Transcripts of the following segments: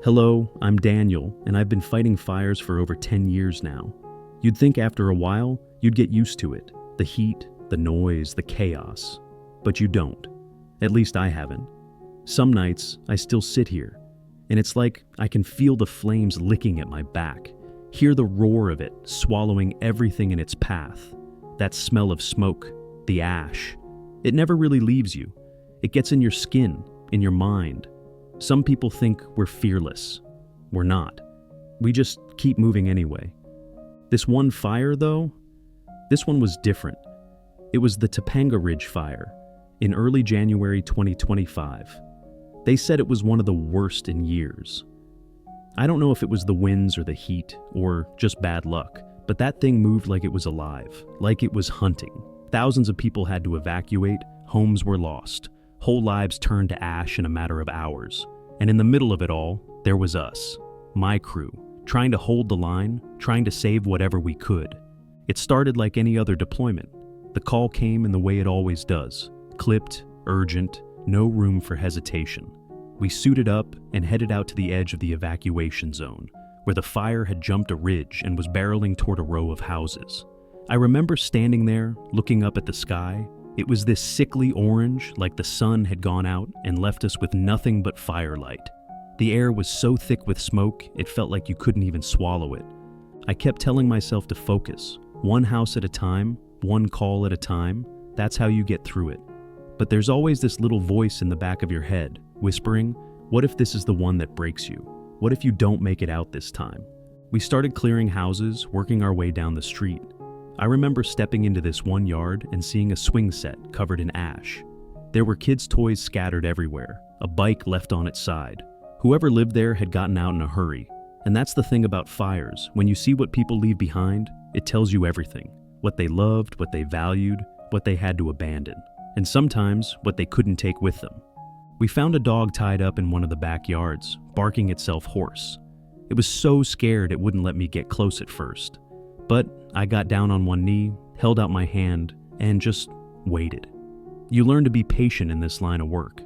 Hello, I'm Daniel, and I've been fighting fires for over 10 years now. You'd think after a while, you'd get used to it. The heat, the noise, the chaos. But you don't. At least I haven't. Some nights, I still sit here, and it's like I can feel the flames licking at my back, hear the roar of it swallowing everything in its path. That smell of smoke, the ash. It never really leaves you. It gets in your skin, in your mind. Some people think we're fearless. We're not. We just keep moving anyway. This one fire, though, this one was different. It was the Topanga Ridge Fire in early January 2025. They said it was one of the worst in years. I don't know if it was the winds or the heat or just bad luck, but that thing moved like it was alive, like it was hunting. Thousands of people had to evacuate, homes were lost. Whole lives turned to ash in a matter of hours. And in the middle of it all, there was us, my crew, trying to hold the line, trying to save whatever we could. It started like any other deployment. The call came in the way it always does, clipped, urgent, no room for hesitation. We suited up and headed out to the edge of the evacuation zone, where the fire had jumped a ridge and was barreling toward a row of houses. I remember standing there, looking up at the sky. It was this sickly orange, like the sun had gone out and left us with nothing but firelight. The air was so thick with smoke, it felt like you couldn't even swallow it. I kept telling myself to focus, one house at a time, one call at a time. That's how you get through it. But there's always this little voice in the back of your head, whispering, what if this is the one that breaks you? What if you don't make it out this time? We started clearing houses, working our way down the street. I remember stepping into this one yard and seeing a swing set covered in ash. There were kids' toys scattered everywhere, a bike left on its side. Whoever lived there had gotten out in a hurry. And that's the thing about fires. When you see what people leave behind, it tells you everything. What they loved, what they valued, what they had to abandon. And sometimes, what they couldn't take with them. We found a dog tied up in one of the backyards, barking itself hoarse. It was so scared it wouldn't let me get close at first. But I got down on one knee, held out my hand, and just waited. You learn to be patient in this line of work.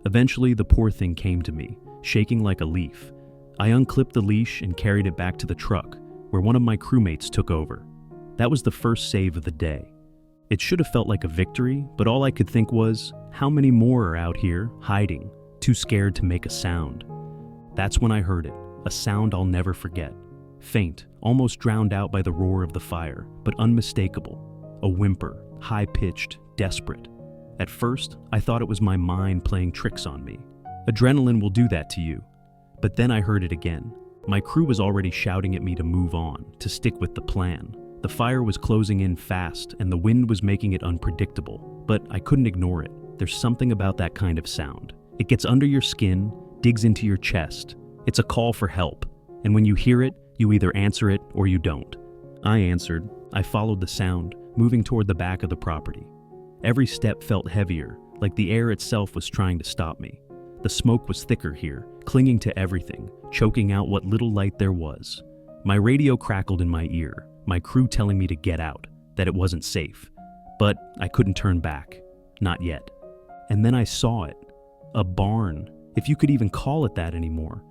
Eventually, the poor thing came to me, shaking like a leaf. I unclipped the leash and carried it back to the truck, where one of my crewmates took over. That was the first save of the day. It should have felt like a victory, but all I could think was, how many more are out here, hiding, too scared to make a sound? That's when I heard it, a sound I'll never forget. Faint, almost drowned out by the roar of the fire, but unmistakable. A whimper, high-pitched, desperate. At first, I thought it was my mind playing tricks on me. Adrenaline will do that to you. But then I heard it again. My crew was already shouting at me to move on, to stick with the plan. The fire was closing in fast, and the wind was making it unpredictable. But I couldn't ignore it. There's something about that kind of sound. It gets under your skin, digs into your chest. It's a call for help. And when you hear it, you either answer it or you don't. I answered. I followed the sound, moving toward the back of the property. Every step felt heavier, like the air itself was trying to stop me. The smoke was thicker here, clinging to everything, choking out what little light there was. My radio crackled in my ear, my crew telling me to get out, that it wasn't safe. But I couldn't turn back. Not yet. And then I saw it. A barn, if you could even call it that anymore.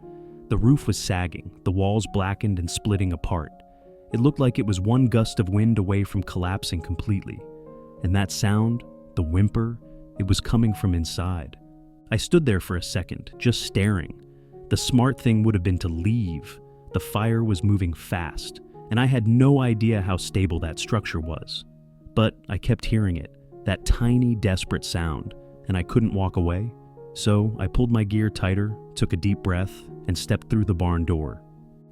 The roof was sagging, the walls blackened and splitting apart. It looked like it was one gust of wind away from collapsing completely. And that sound, the whimper, it was coming from inside. I stood there for a second, just staring. The smart thing would have been to leave. The fire was moving fast, and I had no idea how stable that structure was. But I kept hearing it, that tiny, desperate sound, and I couldn't walk away. So I pulled my gear tighter, took a deep breath, and stepped through the barn door.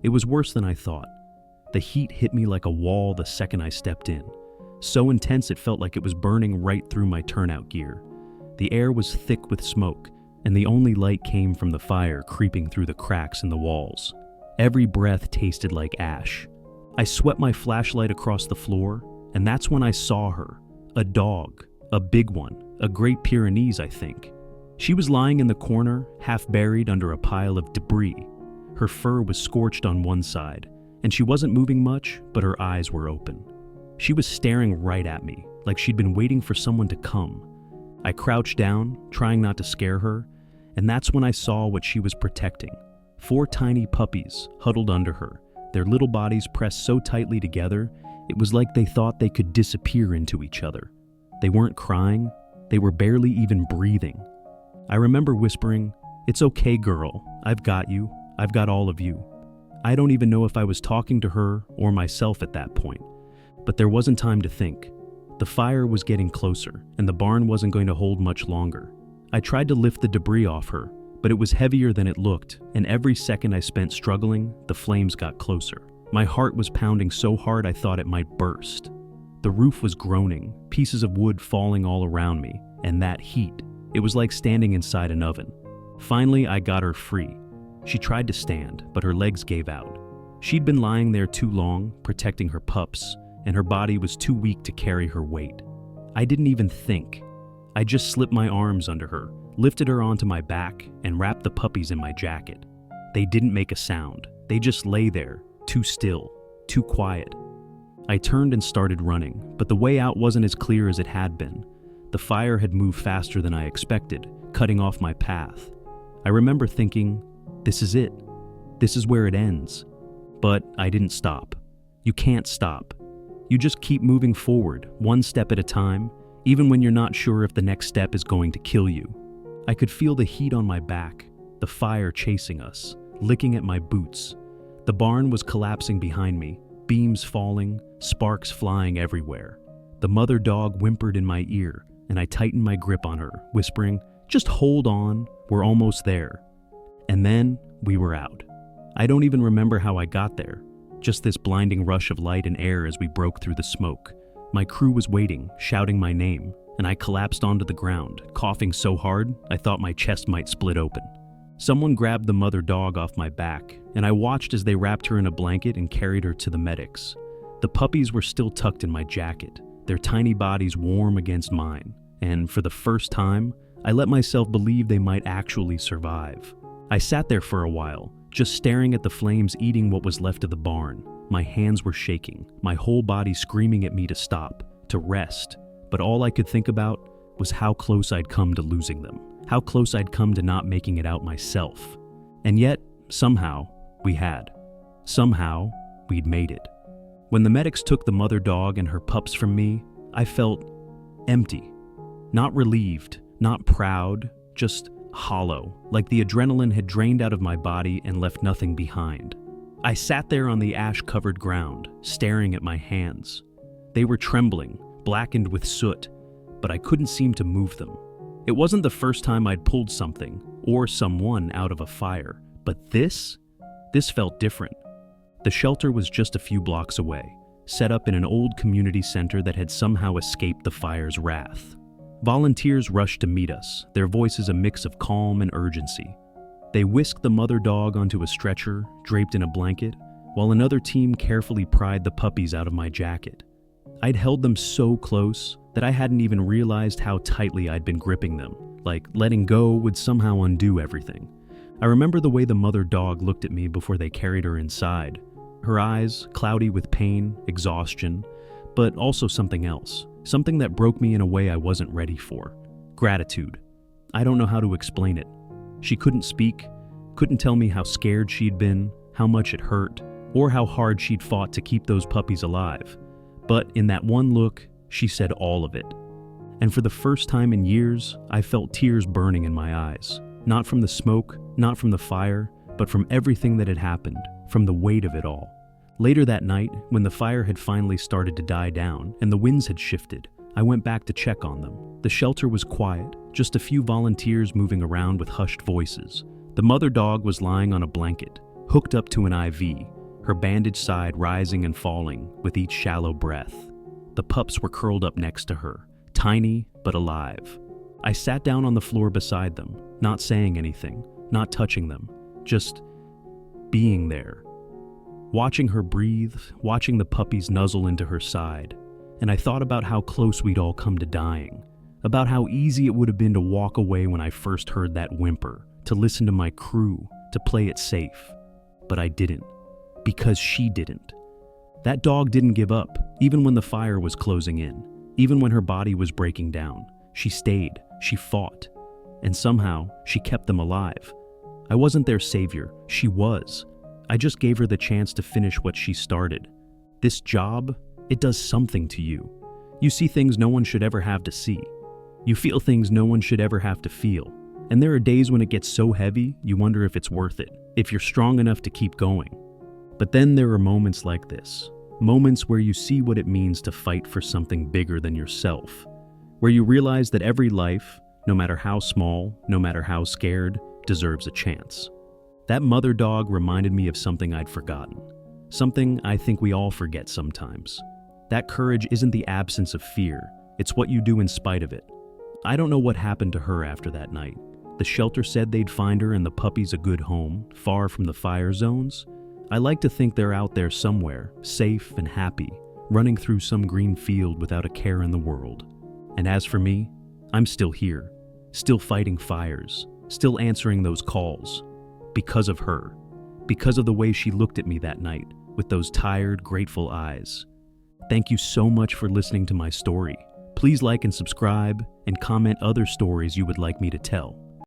It was worse than I thought. The heat hit me like a wall the second I stepped in. So intense it felt like it was burning right through my turnout gear. The air was thick with smoke, and the only light came from the fire creeping through the cracks in the walls. Every breath tasted like ash. I swept my flashlight across the floor, and that's when I saw her. A dog, a big one, a Great Pyrenees, I think. She was lying in the corner, half buried under a pile of debris. Her fur was scorched on one side, and she wasn't moving much, but her eyes were open. She was staring right at me, like she'd been waiting for someone to come. I crouched down, trying not to scare her, and that's when I saw what she was protecting. 4 tiny puppies huddled under her, their little bodies pressed so tightly together, it was like they thought they could disappear into each other. They weren't crying, they were barely even breathing. I remember whispering, "It's okay, girl, I've got you, I've got all of you." I don't even know if I was talking to her or myself at that point, but there wasn't time to think. The fire was getting closer, and the barn wasn't going to hold much longer. I tried to lift the debris off her, but it was heavier than it looked, and every second I spent struggling, the flames got closer. My heart was pounding so hard I thought it might burst. The roof was groaning, pieces of wood falling all around me, and that heat, it was like standing inside an oven. Finally, I got her free. She tried to stand, but her legs gave out. She'd been lying there too long, protecting her pups, and her body was too weak to carry her weight. I didn't even think. I just slipped my arms under her, lifted her onto my back, and wrapped the puppies in my jacket. They didn't make a sound. They just lay there, too still, too quiet. I turned and started running, but the way out wasn't as clear as it had been. The fire had moved faster than I expected, cutting off my path. I remember thinking, this is it. This is where it ends. But I didn't stop. You can't stop. You just keep moving forward, one step at a time, even when you're not sure if the next step is going to kill you. I could feel the heat on my back, the fire chasing us, licking at my boots. The barn was collapsing behind me, beams falling, sparks flying everywhere. The mother dog whimpered in my ear, and I tightened my grip on her, whispering, "Just hold on, we're almost there." And then we were out. I don't even remember how I got there, just this blinding rush of light and air as we broke through the smoke. My crew was waiting, shouting my name, and I collapsed onto the ground, coughing so hard I thought my chest might split open. Someone grabbed the mother dog off my back, and I watched as they wrapped her in a blanket and carried her to the medics. The puppies were still tucked in my jacket, their tiny bodies warm against mine, and for the first time, I let myself believe they might actually survive. I sat there for a while, just staring at the flames eating what was left of the barn. My hands were shaking, my whole body screaming at me to stop, to rest, but all I could think about was how close I'd come to losing them, how close I'd come to not making it out myself. And yet, somehow, we had. Somehow, we'd made it. When the medics took the mother dog and her pups from me, I felt empty. Not relieved, not proud, just hollow, like the adrenaline had drained out of my body and left nothing behind. I sat there on the ash-covered ground, staring at my hands. They were trembling, blackened with soot, but I couldn't seem to move them. It wasn't the first time I'd pulled something, or someone out of a fire, but this felt different. The shelter was just a few blocks away, set up in an old community center that had somehow escaped the fire's wrath. Volunteers rushed to meet us, their voices a mix of calm and urgency. They whisked the mother dog onto a stretcher, draped in a blanket, while another team carefully pried the puppies out of my jacket. I'd held them so close that I hadn't even realized how tightly I'd been gripping them, like letting go would somehow undo everything. I remember the way the mother dog looked at me before they carried her inside. Her eyes, cloudy with pain, exhaustion, but also something else. Something that broke me in a way I wasn't ready for. Gratitude. I don't know how to explain it. She couldn't speak, couldn't tell me how scared she'd been, how much it hurt, or how hard she'd fought to keep those puppies alive. But in that one look, she said all of it. And for the first time in years, I felt tears burning in my eyes. Not from the smoke, not from the fire, but from everything that had happened, from the weight of it all. Later that night, when the fire had finally started to die down and the winds had shifted, I went back to check on them. The shelter was quiet, just a few volunteers moving around with hushed voices. The mother dog was lying on a blanket, hooked up to an IV, her bandaged side rising and falling with each shallow breath. The pups were curled up next to her, tiny but alive. I sat down on the floor beside them, not saying anything, not touching them, just being there. Watching her breathe, watching the puppies nuzzle into her side, and I thought about how close we'd all come to dying, about how easy it would have been to walk away when I first heard that whimper, to listen to my crew, to play it safe. But I didn't, because she didn't. That dog didn't give up, even when the fire was closing in, even when her body was breaking down. She stayed, she fought, and somehow she kept them alive. I wasn't their savior. She was. I just gave her the chance to finish what she started. This job, it does something to you. You see things no one should ever have to see. You feel things no one should ever have to feel. And there are days when it gets so heavy, you wonder if it's worth it, if you're strong enough to keep going. But then there are moments like this. Moments where you see what it means to fight for something bigger than yourself. Where you realize that every life, no matter how small, no matter how scared, deserves a chance. That mother dog reminded me of something I'd forgotten. Something I think we all forget sometimes. That courage isn't the absence of fear, it's what you do in spite of it. I don't know what happened to her after that night. The shelter said they'd find her and the puppies a good home, far from the fire zones. I like to think they're out there somewhere, safe and happy, running through some green field without a care in the world. And as for me, I'm still here, still fighting fires, still answering those calls. Because of her. Because of the way she looked at me that night, with those tired, grateful eyes. Thank you so much for listening to my story. Please like and subscribe, and comment other stories you would like me to tell.